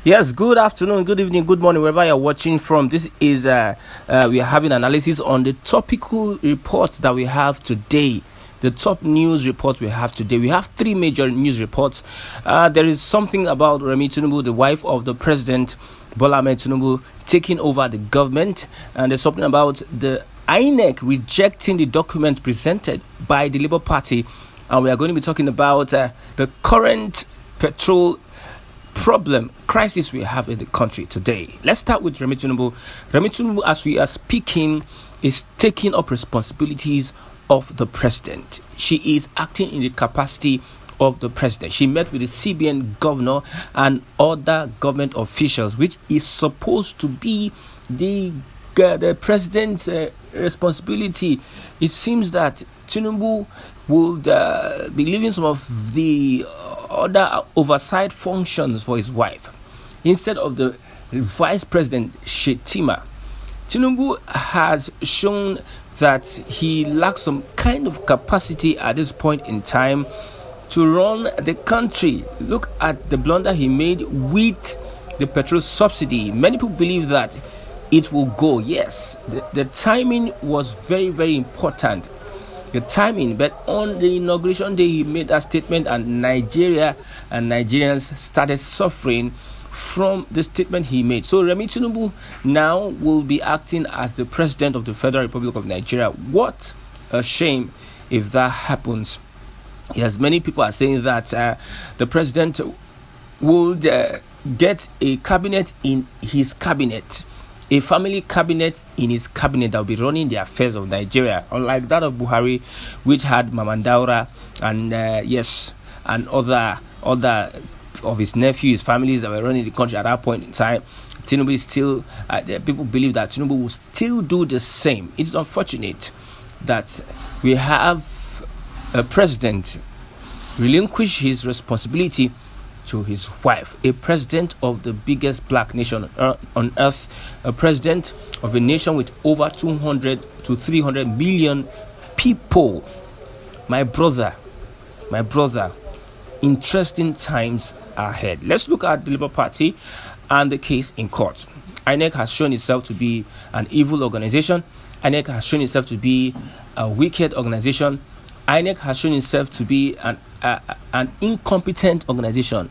Yes, good afternoon, good evening, good morning, wherever you're watching from. This is we are having analysis on the topical reports that we have today. The top news reports we have today. We have three major news reports. There is something about Remi TINUBU, the wife of the president, Bola Ahmed Tinubu, taking over the government, and there's something about the INEC rejecting the documents presented by the Labour Party, and we are going to be talking about the current petrol crisis we have in the country today. Let's start with Remi TINUBU. Remi TINUBU, as we are speaking, is taking up responsibilities of the president. She is acting in the capacity of the president. She met with the CBN governor and other government officials, which is supposed to be the president's responsibility. It seems that TINUBU would be leaving some of the other oversight functions for his wife instead of the vice president Shetima. TINUBU has shown that he lacks some kind of capacity at this point in time to run the country. Look at the blunder he made with the petrol subsidy. Many people believe that it will go. Yes, the timing was very, very important. The timing, but on the inauguration day he made that statement, and Nigeria and Nigerians started suffering from the statement he made. So Remi TINUBU now will be acting as the president of the Federal Republic of Nigeria. What a shame if that happens. Yes, many people are saying that the president would get a cabinet in his cabinet, a family cabinet in his cabinet that will be running the affairs of Nigeria, unlike that of Buhari, which had Mamandaura and and other of his nephews, his families that were running the country at that point in time. TINUBU is still, people believe that TINUBU will still do the same. It's unfortunate that we have a president relinquish his responsibility to his wife, a president of the biggest black nation on earth, a president of a nation with over 200 to 300 million people. My brother, interesting times ahead. Let's look at the Labour Party and the case in court. INEC has shown itself to be an evil organization. INEC has shown itself to be a wicked organization. INEC has shown itself to be an incompetent organization.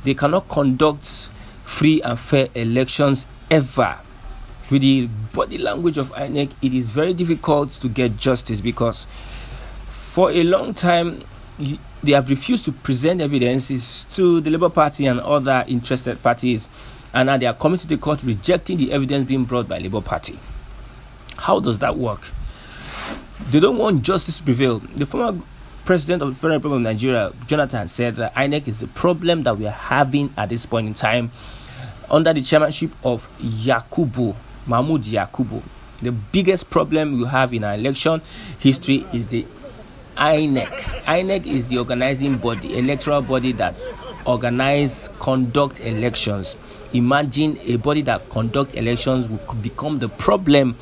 They cannot conduct free and fair elections ever. With the body language of INEC, it is very difficult to get justice, because for a long time they have refused to present evidences to the Labour Party and other interested parties, and now they are coming to the court rejecting the evidence being brought by Labour Party. How does that work? They don't want justice to prevail. The former president of the Federal Republic of Nigeria, Jonathan, said that INEC is the problem that we are having at this point in time under the chairmanship of Mahmoud Yakubu. The biggest problem you have in our election history is the INEC. INEC is the organizing body, electoral body that conduct elections. Imagine a body that conduct elections will become the problem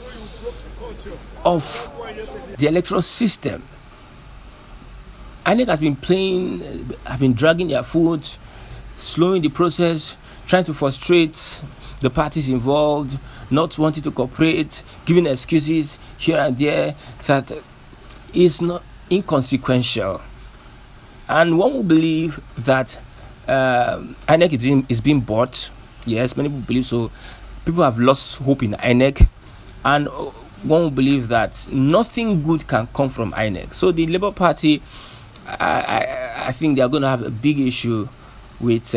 of the electoral system. INEC have been dragging their foot, slowing the process, trying to frustrate the parties involved, not wanting to cooperate, giving excuses here and there that is not inconsequential. And one will believe that INEC is being bought. Yes, many people believe so. People have lost hope in INEC, and one will believe that nothing good can come from INEC. So the Labour Party, I think they are going to have a big issue with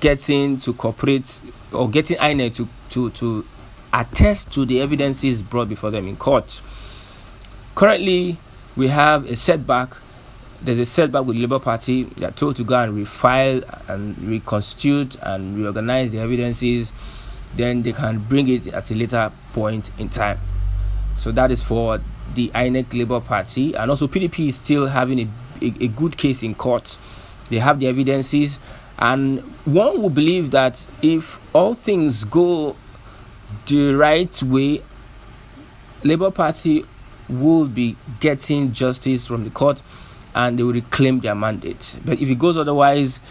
getting to cooperate, or getting INEC to attest to the evidences brought before them in court. Currently, we have a setback. There's a setback with the Labour Party. They are told to go and refile and reconstitute and reorganize the evidences. Then they can bring it at a later point in time. So that is for the INEC Labour Party. And also PDP is still having a good case in court. They have the evidences, and one will believe that if all things go the right way, Labour Party will be getting justice from the court and they will reclaim their mandate. But if it goes otherwise,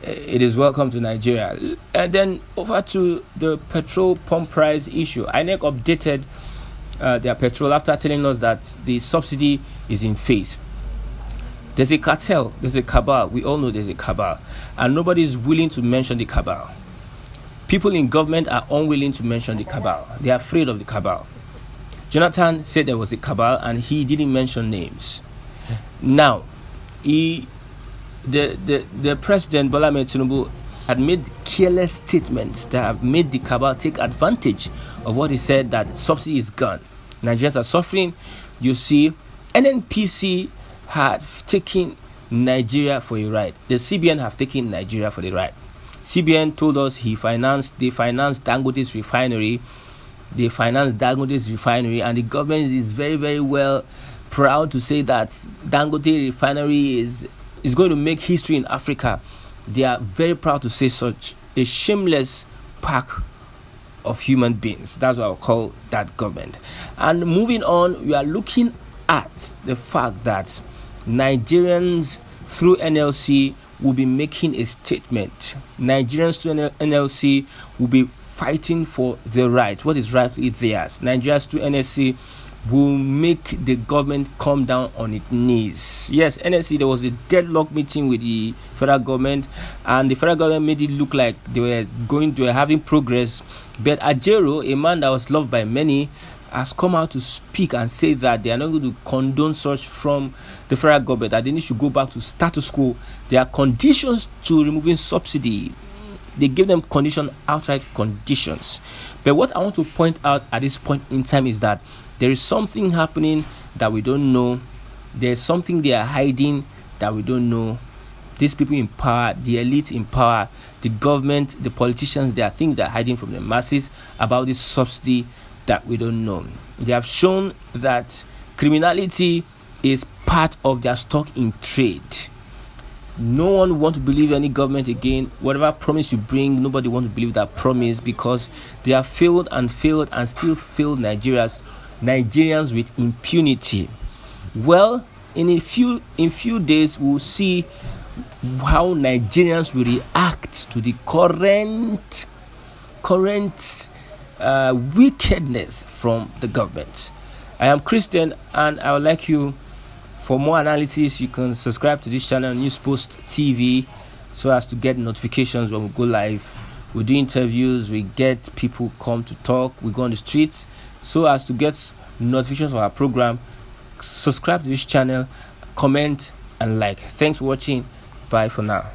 it is welcome to Nigeria. And then over to the petrol pump price issue. INEC updated their petrol after telling us that the subsidy is in phase. There's a cartel, there's a cabal. We all know there's a cabal, and nobody is willing to mention the cabal. People in government are unwilling to mention the cabal. They are afraid of the cabal. Jonathan said there was a cabal, and he didn't mention names. Now, the president, Bola TINUBU, had made careless statements that have made the cabal take advantage of what he said, that subsidy is gone. Nigerians are suffering. You see, NNPC had taken Nigeria for a ride. The CBN have taken Nigeria for the ride. CBN told us they financed Dangote's refinery. They financed Dangote's refinery, and the government is very, very well proud to say that Dangote refinery is going to make history in Africa. They are very proud to say such a shameless pack of human beings. That's what I'll call that government. And moving on, we are looking at the fact that Nigerians through NLC will be making a statement. Nigerians through NLC will be fighting for the right. What is rightfully theirs. Nigerians through NLC will make the government come down on its knees. Yes, NLC, there was a deadlock meeting with the federal government, and the federal government made it look like they were having progress. But Ajero, a man that was loved by many, has come out to speak and say that they are not going to condone such from the federal government, that they need to go back to status quo. There are conditions to removing subsidy. They give them outright conditions. But what I want to point out at this point in time is that there is something happening that we don't know. There's something they are hiding that we don't know. These people in power, the elite in power, the government, the politicians, there are things that are hiding from the masses about this subsidy that we don't know. They have shown that criminality is part of their stock in trade. No one wants to believe any government again. Whatever promise you bring, nobody wants to believe that promise, because they have failed and still failed Nigerians with impunity. Well, in a few days, we'll see how Nigerians will react to the current wickedness from the government. I am Christian, and I would like you, for more analysis, you can subscribe to this channel, News Post TV, so as to get notifications when we go live. We do interviews, we get people come to talk, we go on the streets, so as to get notifications of our program. Subscribe to this channel, comment and like. Thanks for watching. Bye for now.